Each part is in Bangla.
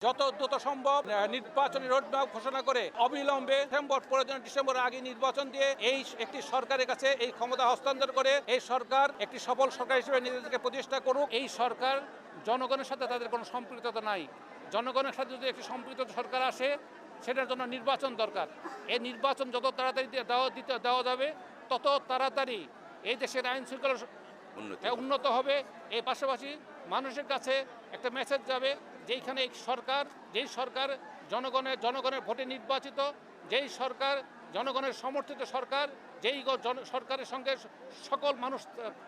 যত দ্রুত সম্ভব নির্বাচনী রোডম্যাপ ঘোষণা করে অবিলম্বে ডিসেম্বরের আগে নির্বাচন দিয়ে এই একটি সরকারের কাছে এই ক্ষমতা হস্তান্তর করে এই সরকার একটি সফল সরকার হিসেবে নিজেদেরকে প্রতিষ্ঠা করুক। এই সরকার জনগণের সাথে তাদের কোনো সম্পৃক্ততা নাই। জনগণের সাথে যদি একটি সম্পৃক্ত সরকার আসে, সেটার জন্য নির্বাচন দরকার। এই নির্বাচন যত তাড়াতাড়ি দেওয়া যাবে, তত তাড়াতাড়ি এই দেশের আইন শৃঙ্খলা উন্নত হবে। এই পাশাপাশি মানুষের কাছে একটা মেসেজ যাবে, যেইখানে যেই সরকার জনগণের ভোটে নির্বাচিত, যেই সরকার জনগণের সমর্থিত সরকার, যেই সরকারের সঙ্গে সকল মানুষ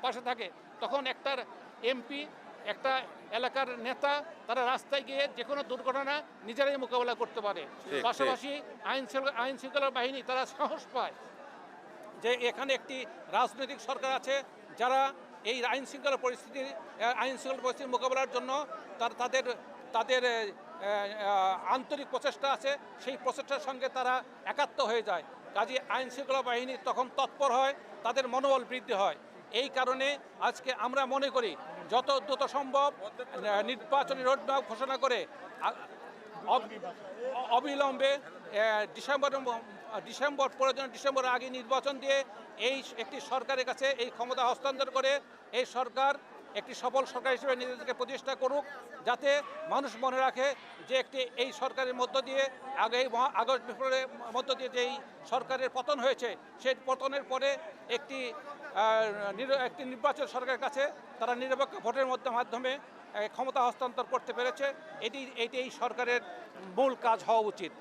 পাশে থাকে, তখন একটা এমপি, একটা এলাকার নেতা, তারা রাস্তায় গিয়ে যে কোনো দুর্ঘটনা নিজেরাই মোকাবেলা করতে পারে। পাশাপাশি আইন শৃঙ্খলা বাহিনী তারা সাহস পায় যে এখানে একটি রাজনৈতিক সরকার আছে, যারা এই আইন শৃঙ্খলা পরিস্থিতির মোকাবেলার জন্য তাদের আন্তরিক প্রচেষ্টা আছে। সেই প্রচেষ্টার সঙ্গে তারা একাত্ম হয়ে যায়। কাজে আইন শৃঙ্খলা বাহিনী তখন তৎপর হয়, তাদের মনোবল বৃদ্ধি হয়। এই কারণে আজকে আমরা মনে করি যত দ্রুত সম্ভব নির্বাচনী রোডম্যাপ ঘোষণা করে অবিলম্বে ডিসেম্বরের আগে নির্বাচন দিয়ে এই একটি সরকারের কাছে এই ক্ষমতা হস্তান্তর করে এই সরকার একটি সফল সরকার হিসেবে নিজেদেরকে প্রতিষ্ঠা করুক, যাতে মানুষ মনে রাখে যে এই সরকারের মধ্য দিয়ে আগস্ট বিপ্লবের মধ্য দিয়ে যেই সরকারের পতন হয়েছে, সেই পতনের পরে একটি নির্বাচন সরকারের কাছে তারা নিরপেক্ষ ভোটের মাধ্যমে ক্ষমতা হস্তান্তর করতে পেরেছে। এটি এই সরকারের মূল কাজ হওয়া উচিত।